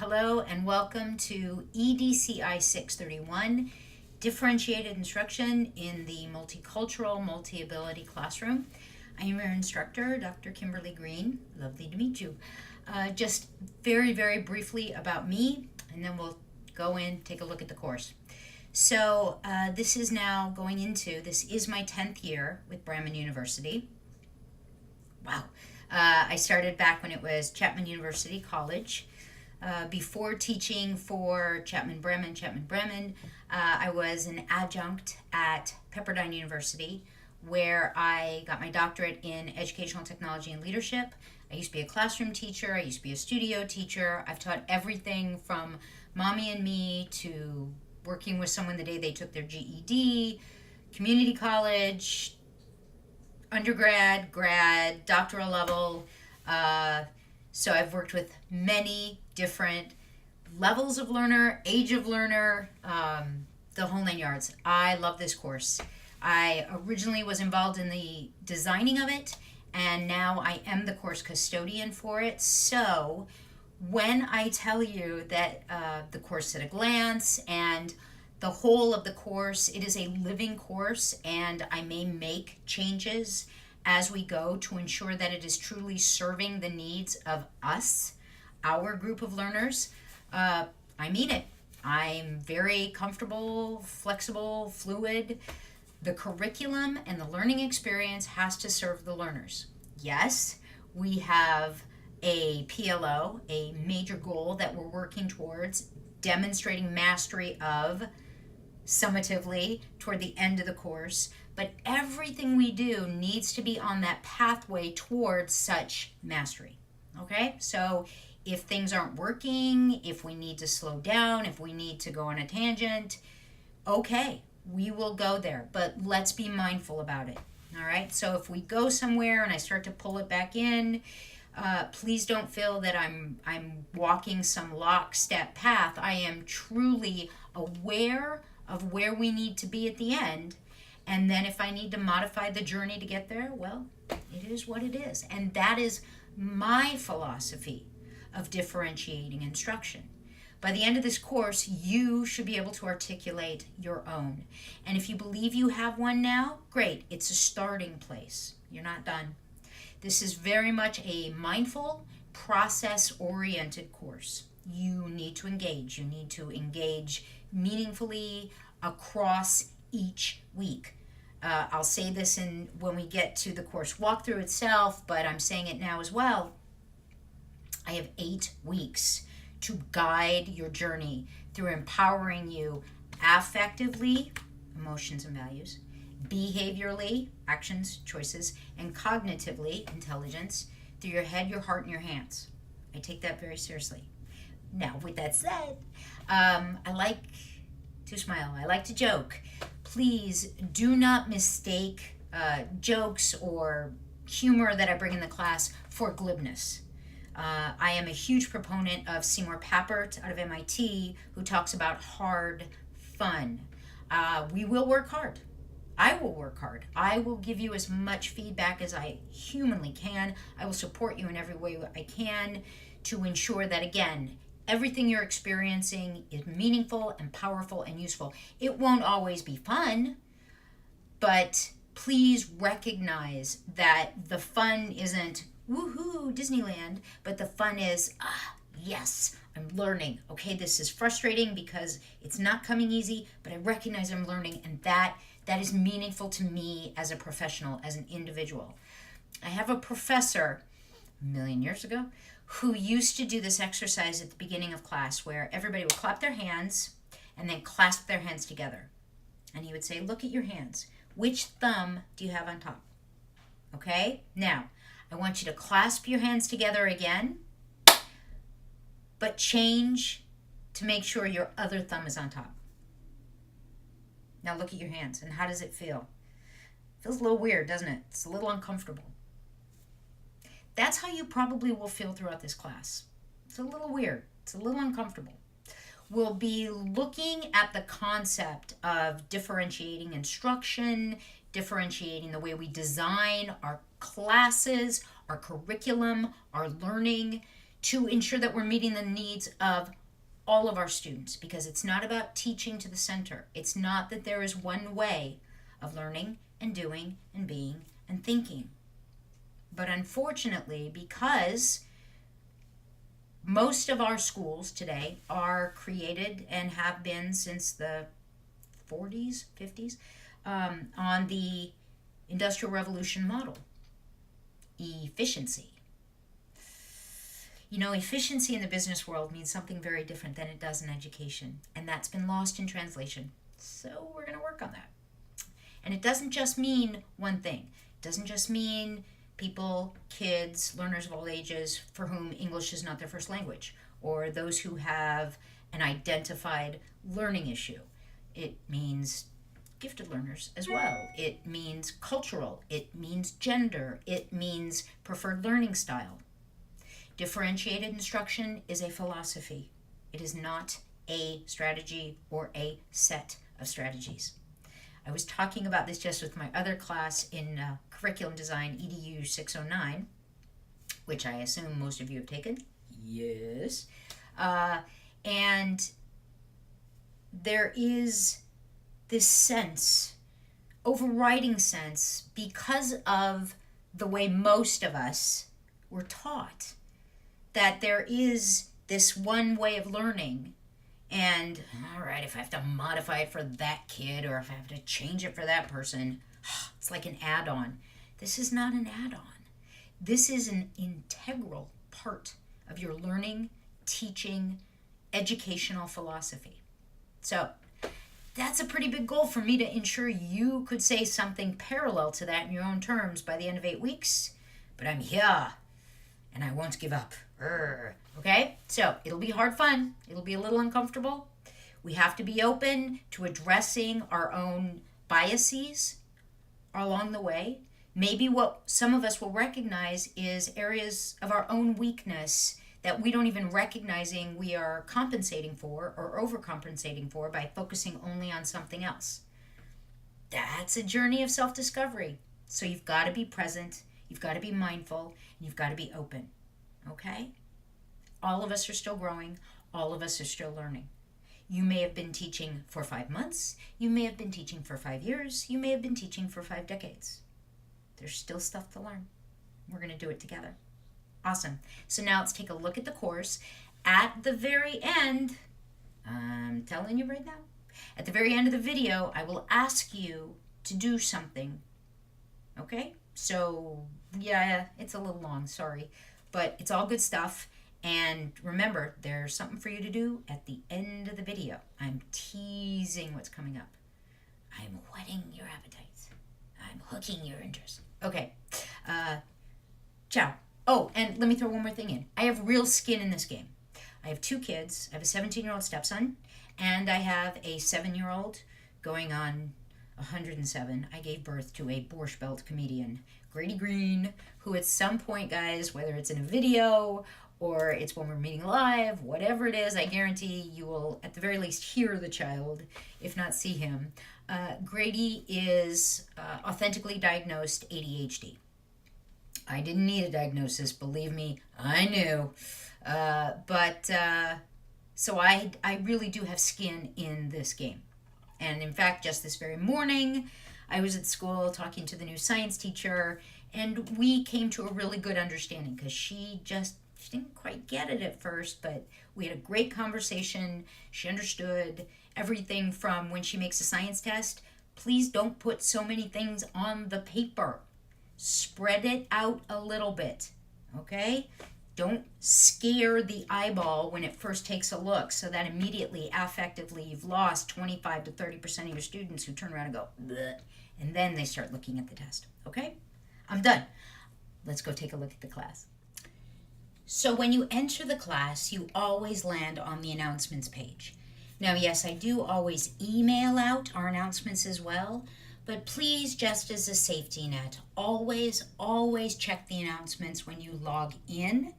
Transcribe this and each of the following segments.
Hello and welcome to EDCI 631, Differentiated Instruction in the Multicultural, Multi-Ability Classroom. I am your instructor, Dr. Kimberly Green. Lovely to meet you. Just very, very briefly about me, and then we'll go in, take a look at the course. So this is now going into, this is my 10th year with Bremen University. Wow. I started back when it was Chapman University College. Before teaching for Chapman Bremen, I was an adjunct at Pepperdine University, where I got my doctorate in educational technology and leadership. I used to be a classroom teacher. I used to be a studio teacher. I've taught everything from mommy and me to working with someone the day they took their GED, community college, undergrad, grad, doctoral level. So I've worked with many different levels of learner, age of learner, the whole 9 yards. I love this course. I originally was involved in the designing of it, and now I am the course custodian for it. So when I tell you that the course at a glance and the whole of the course, it is a living course, and I may make changes as we go to ensure that it is truly serving the needs of us, our group of learners. I mean it. I'm very comfortable, flexible, fluid. The curriculum and the learning experience has to serve the learners. Yes, we have a PLO, a major goal that we're working towards, demonstrating mastery of summatively toward the end of the course, but everything we do needs to be on that pathway towards such mastery. Okay, so if things aren't working, if we need to slow down, if we need to go on a tangent, okay, we will go there, but let's be mindful about it. All right, so if we go somewhere and I start to pull it back in, please don't feel that I'm walking some lockstep path. I am truly aware of where we need to be at the end, and then if I need to modify the journey to get there, well, it is what it is. And that is my philosophy of differentiating instruction. By the end of this course, you should be able to articulate your own. And if you believe you have one now, great. It's a starting place. You're not done. This is very much a mindful, process-oriented course. You need to engage. You need to engage meaningfully across each week. I'll say this when we get to the course walkthrough itself, but I'm saying it now as well. I have 8 weeks to guide your journey through empowering you affectively, emotions and values, behaviorally, actions, choices, and cognitively, intelligence, through your head, your heart, and your hands. I take that very seriously. Now, with that said, I like to smile. I like to joke. Please do not mistake jokes or humor that I bring in the class for glibness. I am a huge proponent of Seymour Papert out of MIT, who talks about hard fun. We will work hard. I will work hard. I will give you as much feedback as I humanly can. I will support you in every way I can to ensure that, again, everything you're experiencing is meaningful and powerful and useful. It won't always be fun, but please recognize that the fun isn't woohoo, Disneyland, but the fun is, yes, I'm learning. Okay, this is frustrating because it's not coming easy, but I recognize I'm learning, and that is meaningful to me as a professional, as an individual. I have a professor a million years ago who used to do this exercise at the beginning of class where everybody would clap their hands and then clasp their hands together. And he would say, look at your hands. Which thumb do you have on top? Okay, now, I want you to clasp your hands together again, but change to make sure your other thumb is on top. Now look at your hands, and how does it feel? It feels a little weird, doesn't it? It's a little uncomfortable. That's how you probably will feel throughout this class. It's a little weird. It's a little uncomfortable. We'll be looking at the concept of differentiating instruction, differentiating the way we design our classes, our curriculum, our learning, to ensure that we're meeting the needs of all of our students, because it's not about teaching to the center. It's not that there is one way of learning and doing and being and thinking. But unfortunately, because most of our schools today are created and have been since the 40s, 50s, on the Industrial Revolution model, efficiency. You know, efficiency in the business world means something very different than it does in education, and that's been lost in translation. So we're going to work on that. And it doesn't just mean one thing. It doesn't just mean people, kids, learners of all ages for whom English is not their first language, or those who have an identified learning issue. It means gifted learners as well. It means cultural. It means gender. It means preferred learning style. Differentiated instruction is a philosophy. It is not a strategy or a set of strategies. I was talking about this just with my other class in Curriculum Design, EDU 609, which I assume most of you have taken. Yes. And there is this sense, overriding sense, because of the way most of us were taught, that there is this one way of learning, and all right, if I have to modify it for that kid or if I have to change it for that person, it's like an add-on. This is not an add-on. This is an integral part of your learning, teaching, educational philosophy. So that's a pretty big goal for me to ensure you could say something parallel to that in your own terms by the end of 8 weeks. But I'm here, and I won't give up. Okay? So it'll be hard fun. It'll be a little uncomfortable. We have to be open to addressing our own biases along the way. Maybe what some of us will recognize is areas of our own weakness that we don't even recognizing we are compensating for or overcompensating for by focusing only on something else. That's a journey of self-discovery. So you've got to be present, you've got to be mindful, and you've got to be open. Okay? All of us are still growing. All of us are still learning. You may have been teaching for 5 months. You may have been teaching for 5 years. You may have been teaching for 5 decades. There's still stuff to learn. We're going to do it together. Awesome. So now let's take a look at the course. At the very end, I'm telling you right now, at the very end of the video, I will ask you to do something. Okay? So, yeah, it's a little long, sorry. But it's all good stuff. And remember, there's something for you to do at the end of the video. I'm teasing what's coming up. I'm whetting your appetites. I'm hooking your interest. Okay. Ciao. Oh, and let me throw one more thing in. I have real skin in this game. I have 2 kids. I have a 17-year-old stepson, and I have a 7-year-old going on 107. I gave birth to a Borscht Belt comedian, Grady Green, who at some point, guys, whether it's in a video or it's when we're meeting live, whatever it is, I guarantee you will at the very least hear the child, if not see him. Grady is authentically diagnosed ADHD. I didn't need a diagnosis, believe me, I knew. So I really do have skin in this game. And in fact, just this very morning, I was at school talking to the new science teacher, and we came to a really good understanding because she didn't quite get it at first, but we had a great conversation. She understood everything from when she makes a science test. Please don't put so many things on the paper. Spread it out a little bit, okay? Don't scare the eyeball when it first takes a look so that immediately, affectively, you've lost 25 to 30% of your students who turn around and go, bleh, and then they start looking at the test, okay? I'm done. Let's go take a look at the class. So when you enter the class, you always land on the announcements page. Now, yes, I do always email out our announcements as well, but please, just as a safety net, always check the announcements when you log in.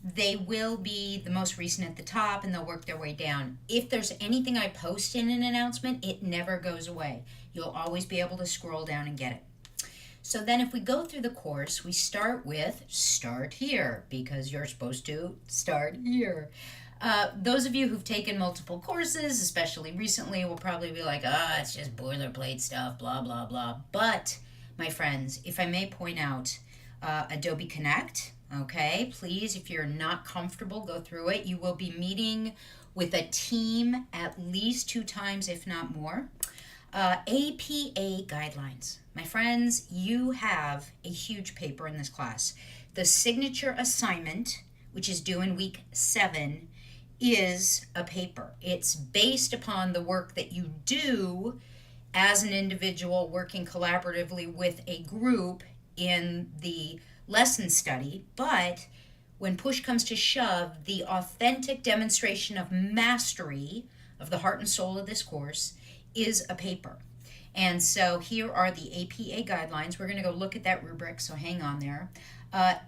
They will be the most recent at the top, and they'll work their way down. If there's anything I post in an announcement, it never goes away. You'll always be able to scroll down and get it. So then if we go through the course, we start with start here, because you're supposed to start here. Those of you who've taken multiple courses, especially recently, will probably be like, it's just boilerplate stuff, blah, blah, blah. But, my friends, if I may point out, Adobe Connect, okay, please, if you're not comfortable, go through it. You will be meeting with a team at least 2 times, if not more. APA guidelines. My friends, you have a huge paper in this class. The signature assignment, which is due in week 7, is a paper. It's based upon the work that you do as an individual working collaboratively with a group in the lesson study, but when push comes to shove, the authentic demonstration of mastery of the heart and soul of this course is a paper. And so here are the APA guidelines. We're going to go look at that rubric, so hang on there.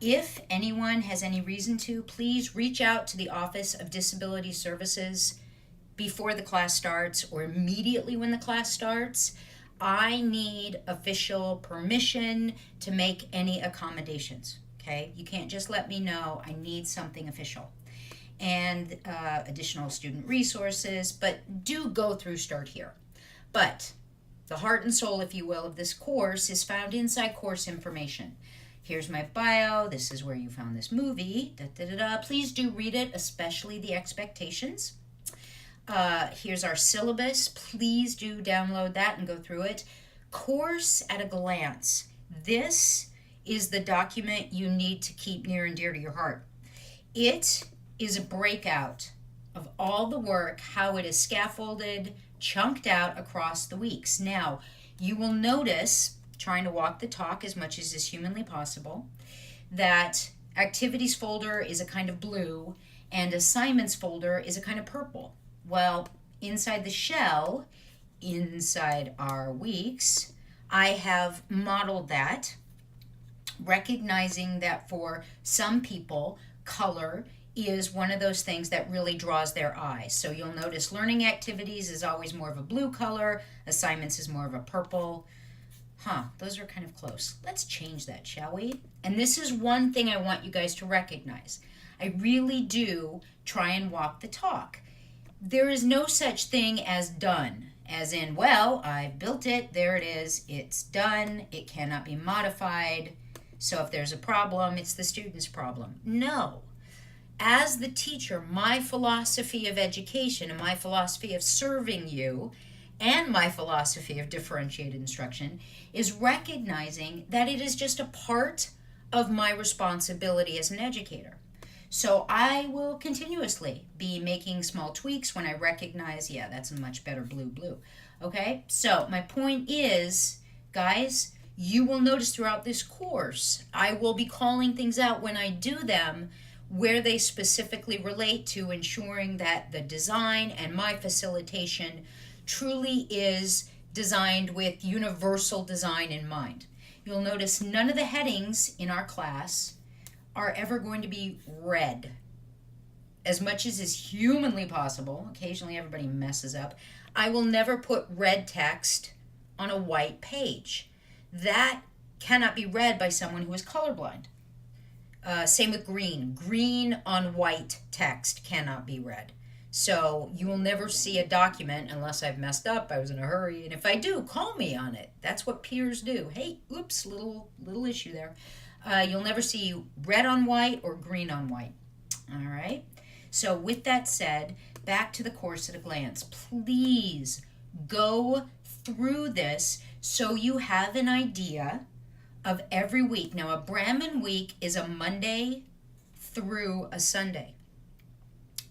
If anyone has any reason to, please reach out to the Office of Disability Services before the class starts or immediately when the class starts. I need official permission to make any accommodations, okay? You can't just let me know. I need something official. And additional student resources, but do go through Start Here. But the heart and soul, if you will, of this course is found inside course information. Here's my bio. This is where you found this movie. Please do read it, especially the expectations. Here's our syllabus. Please do download that and go through it. Course at a glance. This is the document you need to keep near and dear to your heart. It is a breakout of all the work, how it is scaffolded, chunked out across the weeks. Now, you will notice, trying to walk the talk as much as is humanly possible, that activities folder is a kind of blue and assignments folder is a kind of purple. Well, inside the shell, inside our weeks, I have modeled that, recognizing that for some people, color is one of those things that really draws their eye. So you'll notice learning activities is always more of a blue color, assignments is more of a purple. Those are kind of close. Let's change that, shall we? And this is one thing I want you guys to recognize. I really do try and walk the talk. There is no such thing as done, as in, well, I built it, there it is, it's done, it cannot be modified, so if there's a problem, it's the student's problem. No. As the teacher, my philosophy of education and my philosophy of serving you and my philosophy of differentiated instruction is recognizing that it is just a part of my responsibility as an educator. So I will continuously be making small tweaks when I recognize, yeah, that's a much better blue. Okay, so my point is, guys, you will notice throughout this course, I will be calling things out when I do them where they specifically relate to ensuring that the design and my facilitation truly is designed with universal design in mind. You'll notice none of the headings in our class are ever going to be red. As much as is humanly possible, occasionally everybody messes up, I will never put red text on a white page. That cannot be read by someone who is colorblind. Same with green. Green on white text cannot be read. So you will never see a document unless I've messed up, I was in a hurry, and if I do, call me on it. That's what peers do. Hey, oops, little issue there. You'll never see red on white or green on white. All right? So with that said, back to the course at a glance. Please go through this so you have an idea of every week. Now, a Brahmin week is a Monday through a Sunday.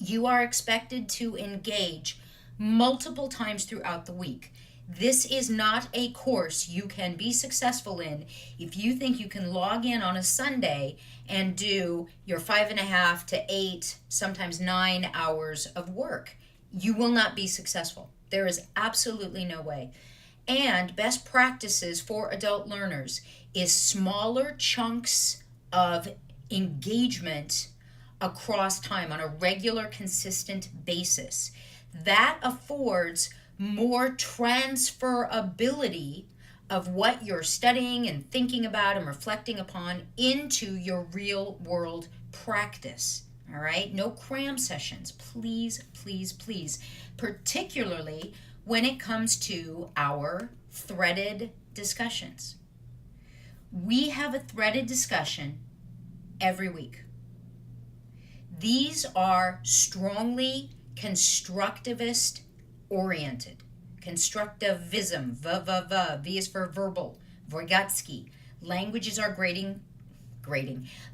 You are expected to engage multiple times throughout the week. This is not a course you can be successful in if you think you can log in on a Sunday and do your 5.5 to 8, sometimes 9 hours of work. You will not be successful. There is absolutely no way. And best practices for adult learners is smaller chunks of engagement across time on a regular, consistent basis. That affords more transferability of what you're studying and thinking about and reflecting upon into your real world practice. All right? No cram sessions. Please, please, please. Particularly when it comes to our threaded discussions. We have a threaded discussion every week. These are strongly constructivist oriented. Constructivism, V is for verbal, Vygotsky. Language is our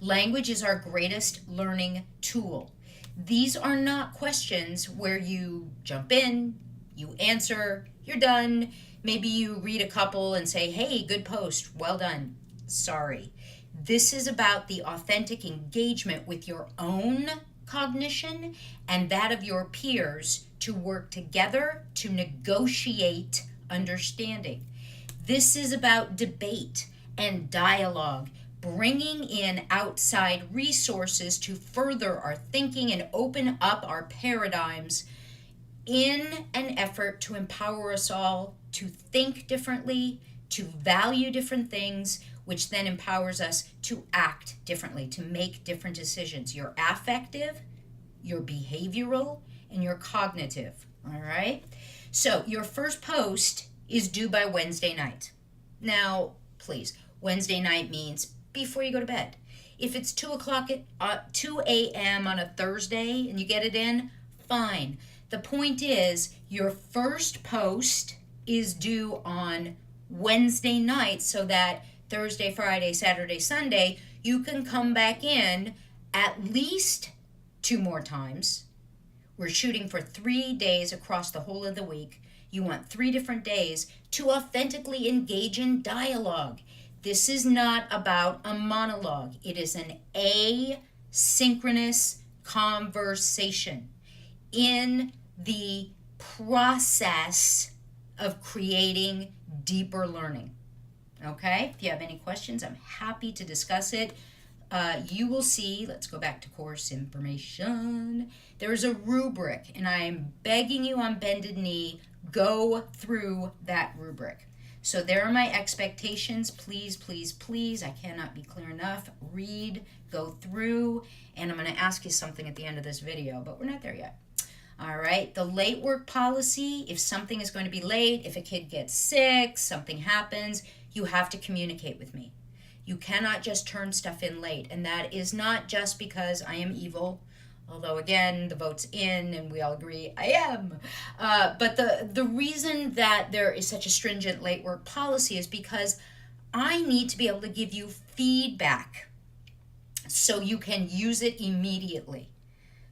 Language is our greatest learning tool. These are not questions where you jump in, you answer, you're done. Maybe you read a couple and say, hey, good post, well done. Sorry. This is about the authentic engagement with your own cognition and that of your peers to work together to negotiate understanding. This is about debate and dialogue, bringing in outside resources to further our thinking and open up our paradigms in an effort to empower us all to think differently, to value different things, which then empowers us to act differently, to make different decisions. Your affective, your behavioral, and your cognitive, all right? So your first post is due by Wednesday night. Now, please, Wednesday night means before you go to bed. If it's 2 a.m. on a Thursday and you get it in, fine. The point is your first post is due on Wednesday night so that Thursday, Friday, Saturday, Sunday, you can come back in at least 2 more times. We're shooting for 3 days across the whole of the week. You want 3 different days to authentically engage in dialogue. This is not about a monologue. It is an asynchronous conversation in the process of creating deeper learning. Okay? If you have any questions, I'm happy to discuss it. You will see, let's go back to course information. There's a rubric, and I'm begging you on bended knee, go through that rubric. So there are my expectations. Please, please, please, I cannot be clear enough. Read, go through, and I'm going to ask you something at the end of this video, but we're not there yet. All right, the late work policy, if something is going to be late, if a kid gets sick, something happens, you have to communicate with me. You cannot just turn stuff in late, and that is not just because I am evil, although again, the vote's in and we all agree I am. But the reason that there is such a stringent late work policy is because I need to be able to give you feedback so you can use it immediately.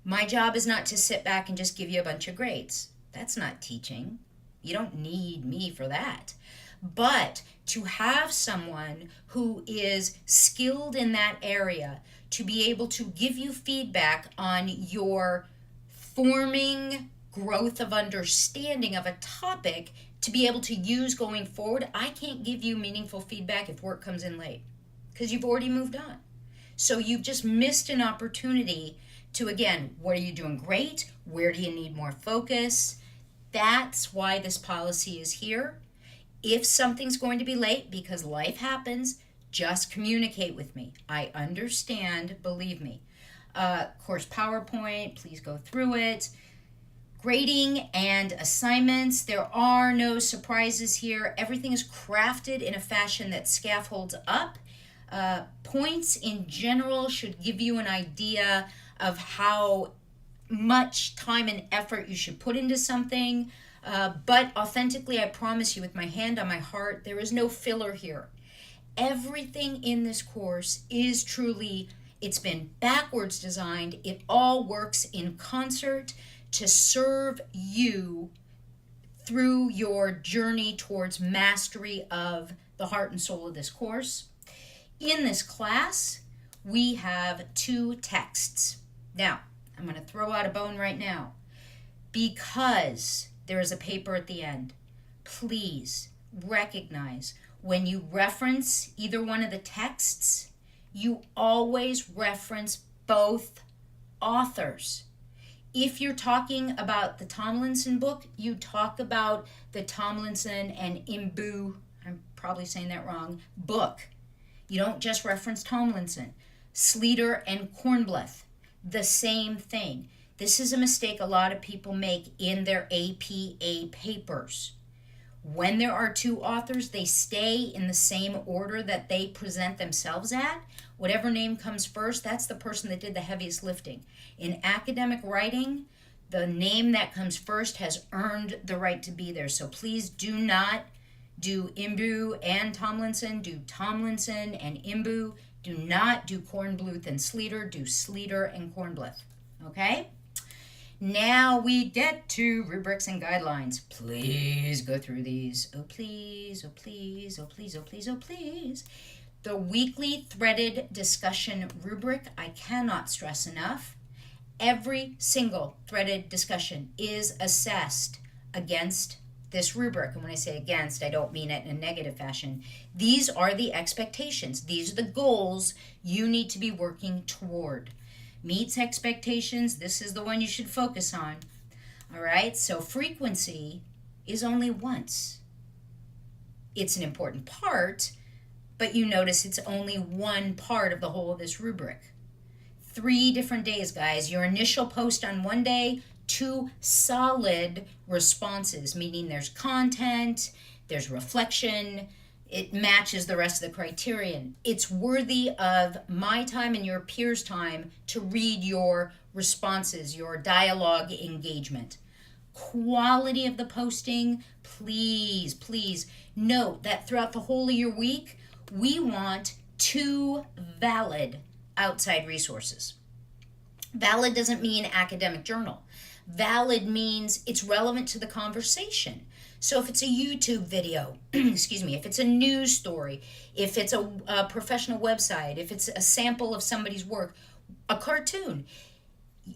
My job is not to sit back and just give you a bunch of grades. That's not teaching. You don't need me for that. But to have someone who is skilled in that area to be able to give you feedback on your forming growth of understanding of a topic to be able to use going forward. I can't give you meaningful feedback if work comes in late because you've already moved on. So you've just missed an opportunity to, again, what are you doing great? Where do you need more focus? That's why this policy is here. If something's going to be late because life happens, just communicate with me. I understand, believe me. Course PowerPoint, please go through it. Grading and assignments, there are no surprises here. Everything is crafted in a fashion that scaffolds up. Points in general should give you an idea of how much time and effort you should put into something. But authentically, I promise you with my hand on my heart, there is no filler here. Everything in this course is truly, it's been backwards designed. It all works in concert to serve you through your journey towards mastery of the heart and soul of this course. In this class, we have 2 texts. Now, I'm going to throw out a bone right now. Because there is a paper at the end, please recognize when you reference either one of the texts, you always reference both authors. If you're talking about the Tomlinson book, you talk about the Tomlinson and Imbu, I'm probably saying that wrong, book. You don't just reference Tomlinson. Sleater and Kornbleth, the same thing. This is a mistake a lot of people make in their APA papers. When there are two authors, they stay in the same order that they present themselves at. Whatever name comes first, that's the person that did the heaviest lifting. In academic writing, the name that comes first has earned the right to be there. So please do not do Imbu and Tomlinson. Do Tomlinson and Imbu. Do not do Kornbluth and Sleater. Do Sleater and Kornbleth. Okay? Now we get to rubrics and guidelines. Please go through these. Oh, please, oh, please, oh, please, oh, please, oh, please. The weekly threaded discussion rubric, I cannot stress enough. Every single threaded discussion is assessed against this rubric. And when I say against, I don't mean it in a negative fashion. These are the expectations. These are the goals you need to be working toward. Meets expectations, this is the one you should focus on. All right, so frequency is only once. It's an important part, but you notice it's only one part of the whole of this rubric. 3 different days, guys. Your initial post on one day, 2 solid responses, meaning there's content, there's reflection, it matches the rest of the criterion. It's worthy of my time and your peers' time to read your responses, your dialogue engagement. Quality of the posting, please note that throughout the whole of your week, we want 2 valid outside resources. Valid doesn't mean academic journal. Valid means it's relevant to the conversation. So if it's a YouTube video, if it's a news story, if it's a professional website, if it's a sample of somebody's work, a cartoon,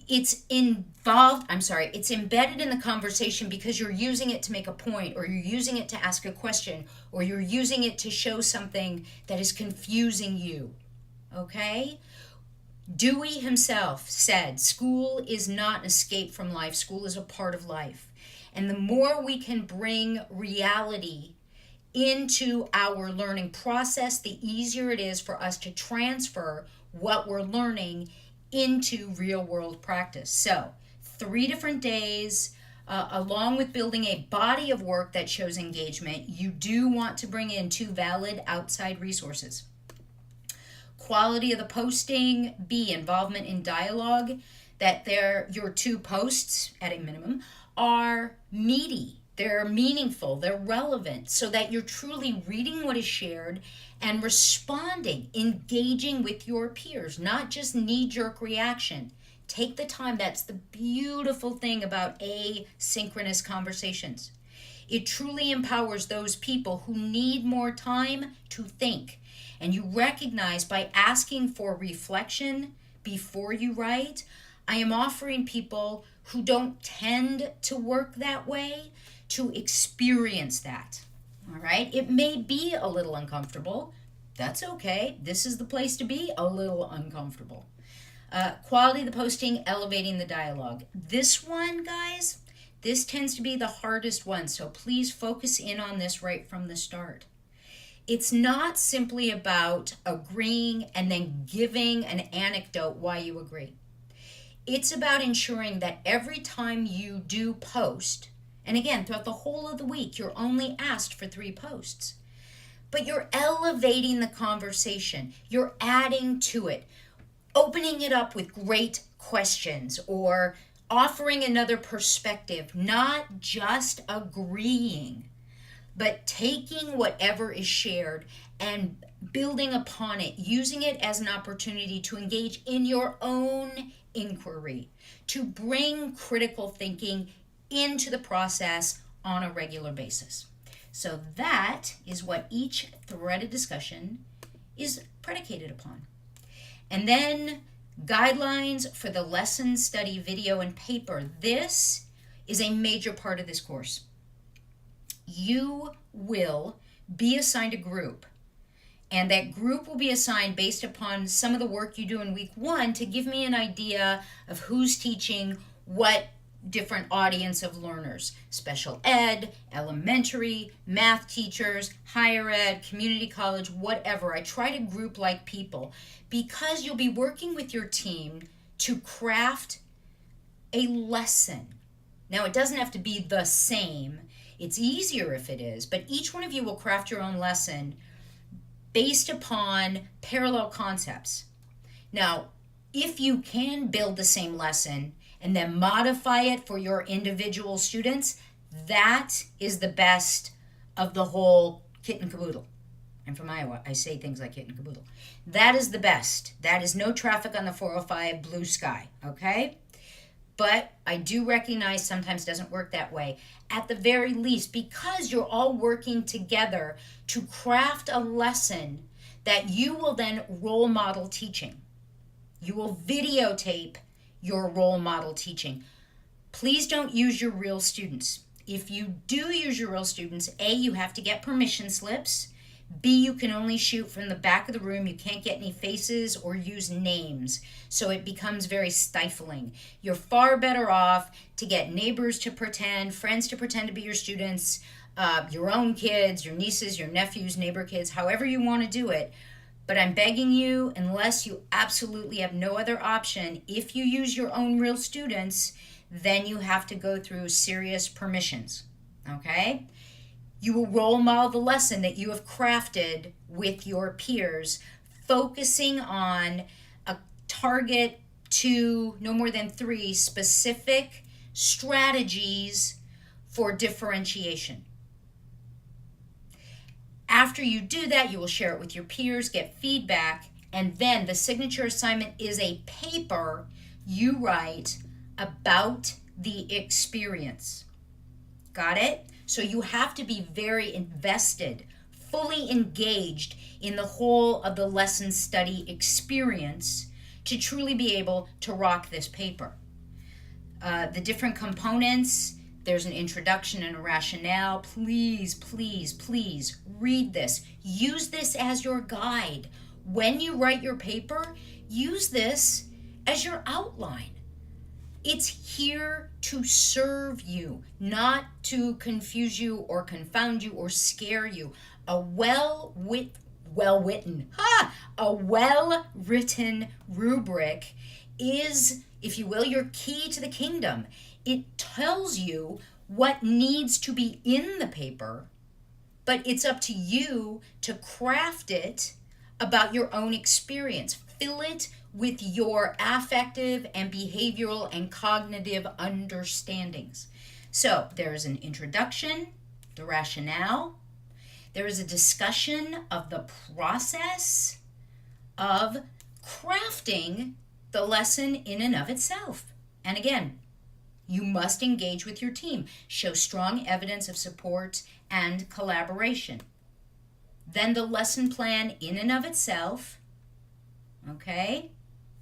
it's embedded in the conversation because you're using it to make a point, or you're using it to ask a question, or you're using it to show something that is confusing you, okay? Dewey himself said, school is not an escape from life, school is a part of life. And the more we can bring reality into our learning process, the easier it is for us to transfer what we're learning into real world practice. So 3 different days, along with building a body of work that shows engagement, you do want to bring in 2 valid outside resources. Quality of the posting, B, involvement in dialogue, that your 2 posts at a minimum are meaty, they're meaningful, they're relevant, so that you're truly reading what is shared and responding, engaging with your peers, not just knee-jerk reaction. Take the time. That's the beautiful thing about asynchronous conversations. It truly empowers those people who need more time to think. And you recognize by asking for reflection before you write, I am offering people who don't tend to work that way to experience that. All right? It may be a little uncomfortable. That's okay. This is the place to be a little uncomfortable. Quality of the posting, elevating the dialogue. This one, guys, this tends to be the hardest one, so please focus in on this right from the start. It's not simply about agreeing and then giving an anecdote why you agree. It's about ensuring that every time you do post, and again, throughout the whole of the week, you're only asked for 3 posts, but you're elevating the conversation. You're adding to it, opening it up with great questions or offering another perspective, not just agreeing, but taking whatever is shared and building upon it, using it as an opportunity to engage in your own inquiry, to bring critical thinking into the process on a regular basis. So that is what each threaded discussion is predicated upon. And then guidelines for the lesson, study, video, and paper. This is a major part of this course. You will be assigned a group, and that group will be assigned based upon some of the work you do in week 1 to give me an idea of who's teaching, what different audience of learners: special ed, elementary, math teachers, higher ed, community college, whatever. I try to group like people because you'll be working with your team to craft a lesson. Now, it doesn't have to be the same. It's easier if it is, but each one of you will craft your own lesson based upon parallel concepts. Now, if you can build the same lesson and then modify it for your individual students, that is the best of the whole kit and caboodle. I'm from Iowa. I say things like kit and caboodle. That is the best. That is no traffic on the 405, blue sky, okay? But I do recognize sometimes it doesn't work that way. At the very least, because you're all working together to craft a lesson that you will then role model teaching. You will videotape your role model teaching. Please don't use your real students. If you do use your real students, A, you have to get permission slips. B, you can only shoot from the back of the room. You can't get any faces or use names. So it becomes very stifling. You're far better off to get neighbors to pretend, friends to pretend to be your students, your own kids, your nieces, your nephews, neighbor kids, however you want to do it. But I'm begging you, unless you absolutely have no other option, if you use your own real students, then you have to go through serious permissions, okay? You will role model the lesson that you have crafted with your peers, focusing on a target 2, no more than 3 specific strategies for differentiation. After you do that, you will share it with your peers, get feedback, and then the signature assignment is a paper you write about the experience. Got it? So you have to be very invested, fully engaged in the whole of the lesson study experience to truly be able to rock this paper. The different components, there's an introduction and a rationale. Please, please, please read this. Use this as your guide. When you write your paper, use this as your outline. It's here to serve you, not to confuse you or confound you or scare you. A well-written rubric is, if you will, your key to the kingdom. It tells you what needs to be in the paper, but it's up to you to craft it about your own experience. Fill it with your affective and behavioral and cognitive understandings. So there is an introduction, the rationale. There is a discussion of the process of crafting the lesson in and of itself. And again, you must engage with your team. Show strong evidence of support and collaboration. Then the lesson plan in and of itself. Okay?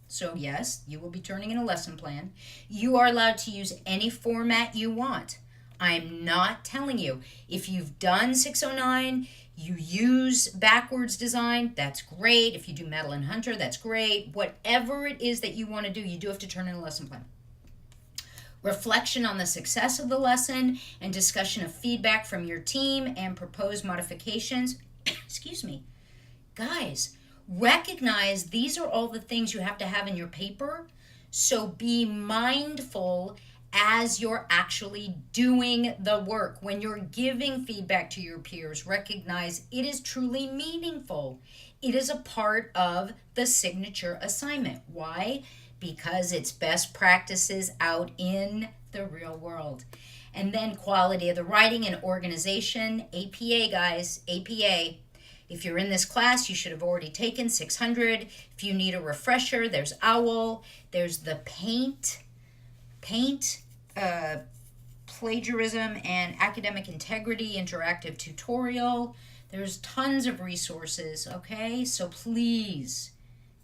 So yes, you will be turning in a lesson plan. You are allowed to use any format you want. I'm not telling you. If you've done 609, you use backwards design, that's great. If you do Madeline Hunter, that's great. Whatever it is that you want to do, you do have to turn in a lesson plan. Reflection on the success of the lesson and discussion of feedback from your team and proposed modifications. Excuse me. Guys, recognize these are all the things you have to have in your paper. So be mindful as you're actually doing the work. When you're giving feedback to your peers, recognize it is truly meaningful. It is a part of the signature assignment. Why? Because it's best practices out in the real world. And then quality of the writing and organization, APA, guys, APA. If you're in this class, you should have already taken 600. If you need a refresher, there's OWL. There's the paint, plagiarism and academic integrity interactive tutorial. There's tons of resources, okay? So please,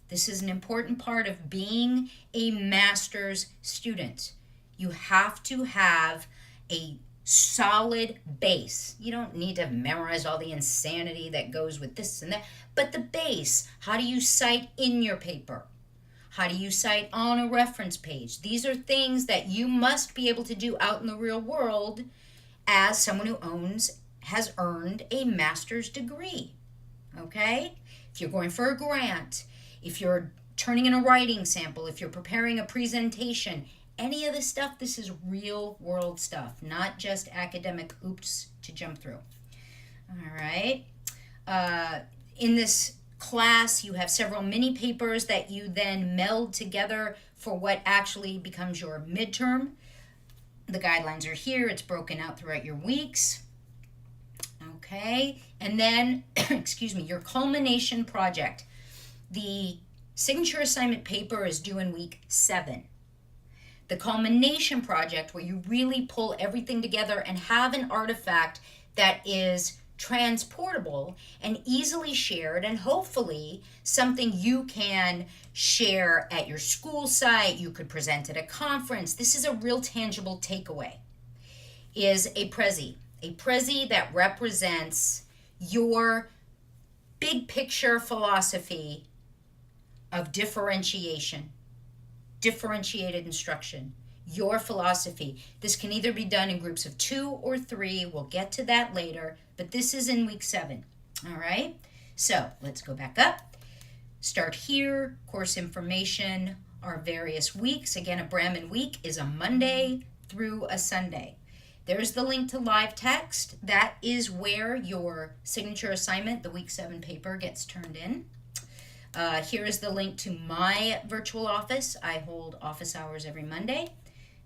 this is an important part of being a master's student. You have to have a solid base. You don't need to memorize all the insanity that goes with this and that, but the base. How do you cite in your paper? How do you cite on a reference page? These are things that you must be able to do out in the real world as someone who has earned a master's degree. Okay? If you're going for a grant, if you're turning in a writing sample, if you're preparing a presentation, any of this stuff, this is real world stuff, not just academic hoops to jump through. All right. In this class, you have several mini papers that you then meld together for what actually becomes your midterm. The guidelines are here. It's broken out throughout your weeks. Okay. And then, excuse me, your culmination project. The signature assignment paper is due in week 7. The culmination project, where you really pull everything together and have an artifact that is transportable and easily shared, and hopefully something you can share at your school site, you could present at a conference. This is a real tangible takeaway, is a Prezi that represents your big picture philosophy of differentiation, differentiated instruction, your philosophy. This can either be done in groups of 2 or 3. We'll get to that later, but this is in week 7. All right, so let's go back up. Start here, course information, our various weeks. Again, a Brahmin week is a Monday through a Sunday. There's the link to live text. That is where your signature assignment, the week 7 paper, gets turned in. Here is the link to my virtual office. I hold office hours every Monday.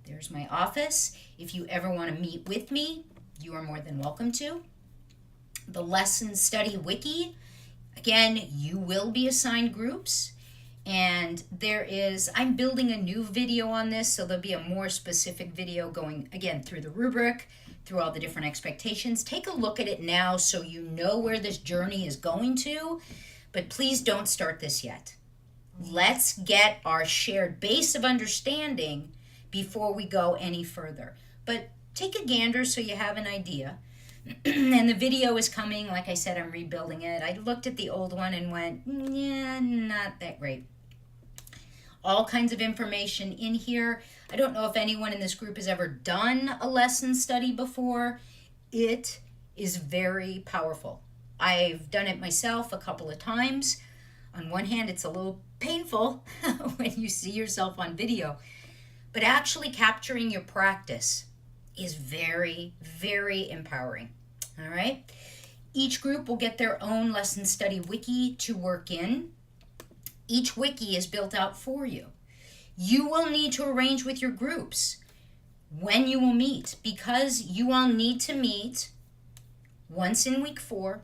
There's my office. If you ever want to meet with me, you are more than welcome to. The lesson study wiki. Again, you will be assigned groups. And I'm building a new video on this, so there'll be a more specific video going, again, through the rubric, through all the different expectations. Take a look at it now so you know where this journey is going to. But please don't start this yet. Let's get our shared base of understanding before we go any further. But take a gander so you have an idea. And the video is coming. Like I said, I'm rebuilding it. I looked at the old one and went, yeah, not that great. All kinds of information in here. I don't know if anyone in this group has ever done a lesson study before. It is very powerful. I've done it myself a couple of times. On one hand, it's a little painful when you see yourself on video, but actually capturing your practice is very, very empowering. All right. Each group will get their own lesson study wiki to work in. Each wiki is built out for you. You will need to arrange with your groups when you will meet, because you all need to meet once in week 4,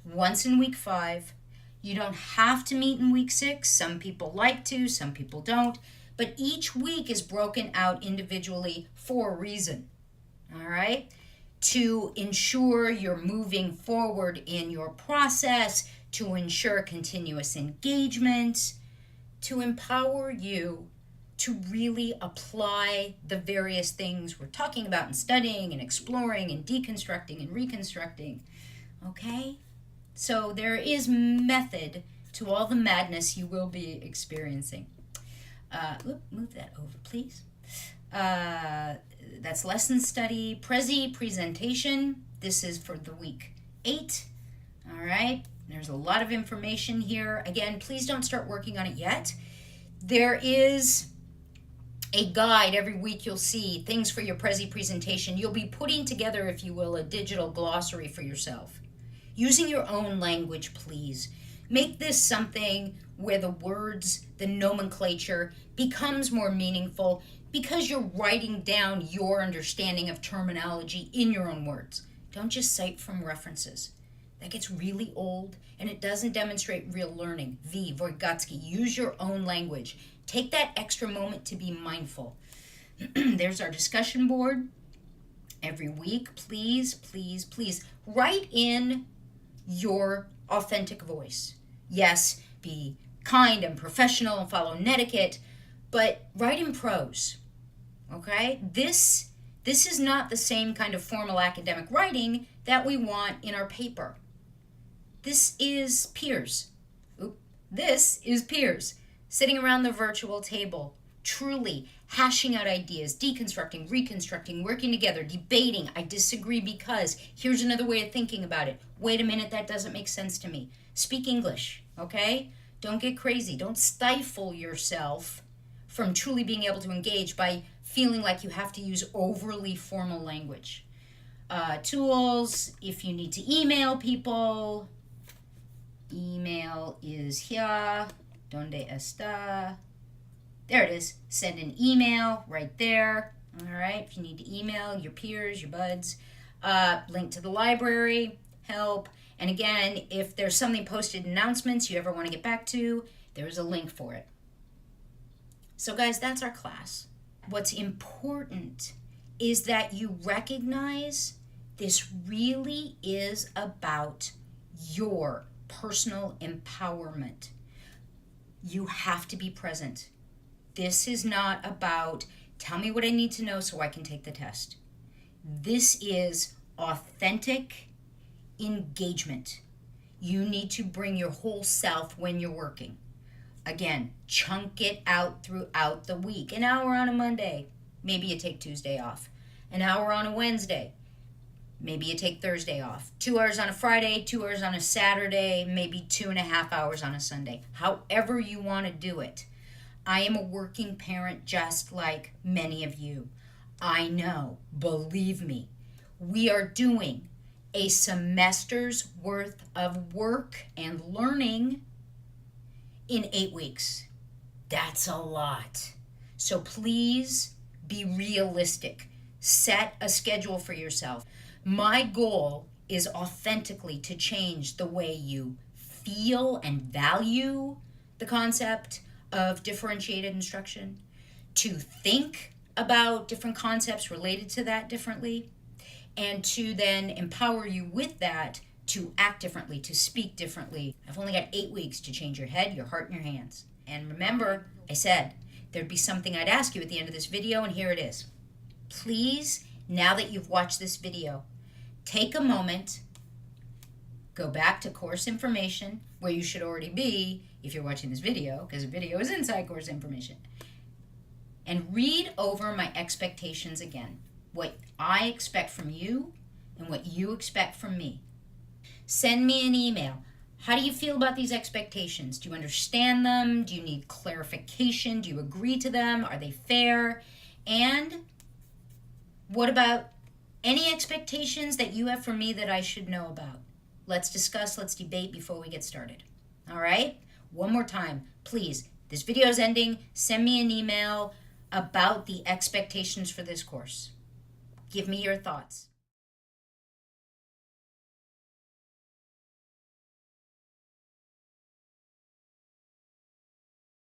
once in week 5. You don't have to meet in week 6. Some people like to, some people don't. But each week is broken out individually for a reason. All right? To ensure you're moving forward in your process, to ensure continuous engagement, to empower you to really apply the various things we're talking about and studying and exploring and deconstructing and reconstructing. Okay? So there is method to all the madness you will be experiencing. Move that over, please. That's lesson study, Prezi presentation. This is for the week 8. All right. There's a lot of information here. Again, please don't start working on it yet. There is a guide every week. You'll see things for your Prezi presentation. You'll be putting together, if you will, a digital glossary for yourself. Using your own language, please. Make this something where the words, the nomenclature becomes more meaningful because you're writing down your understanding of terminology in your own words. Don't just cite from references. That gets really old and it doesn't demonstrate real learning. Vygotsky, use your own language. Take that extra moment to be mindful. There's our discussion board. Every week, please, please, please write in your authentic voice. Yes, be kind and professional and follow netiquette, but write in prose. Okay? This is not the same kind of formal academic writing that we want in our paper. This is peers. This is peers. sitting around the virtual table, truly hashing out ideas, deconstructing, reconstructing, working together, debating. I disagree because here's another way of thinking about it. Wait a minute, that doesn't make sense to me. Speak English, okay? Don't get crazy. Don't stifle yourself from truly being able to engage by feeling like you have to use overly formal language. Tools, if you need to email people, email is here. Donde está? There it is. Send an email right there. All right. If you need to email your peers, your buds, link to the library, help. And again, if there's something posted in announcements you ever want to get back to, there's a link for it. So guys, that's our class. What's important is that you recognize this really is about your personal empowerment. You have to be present. This is not about, tell me what I need to know so I can take the test. This is authentic engagement. You need to bring your whole self when you're working. Again, chunk it out throughout the week. An hour on a Monday, maybe you take Tuesday off. An hour on a Wednesday, maybe you take Thursday off. 2 hours on a Friday, 2 hours on a Saturday, maybe 2.5 hours on a Sunday. However you want to do it. I am a working parent just like many of you. I know, believe me, we are doing a semester's worth of work and learning in 8 weeks. That's a lot. So please be realistic. Set a schedule for yourself. My goal is authentically to change the way you feel and value the concept of differentiated instruction, to think about different concepts related to that differently, and to then empower you with that to act differently, to speak differently. I've only got 8 weeks to change your head, your heart, and your hands. And remember, I said there'd be something I'd ask you at the end of this video, and here it is. Please, now that you've watched this video, take a moment, go back to course information, where you should already be if you're watching this video, because the video is inside course information, and read over my expectations again. What I expect from you and what you expect from me. Send me an email. How do you feel about these expectations? Do you understand them? Do you need clarification? Do you agree to them? Are they fair? And what about any expectations that you have for me that I should know about? Let's discuss, let's debate before we get started. All right? One more time, please. This video is ending. Send me an email about the expectations for this course. Give me your thoughts.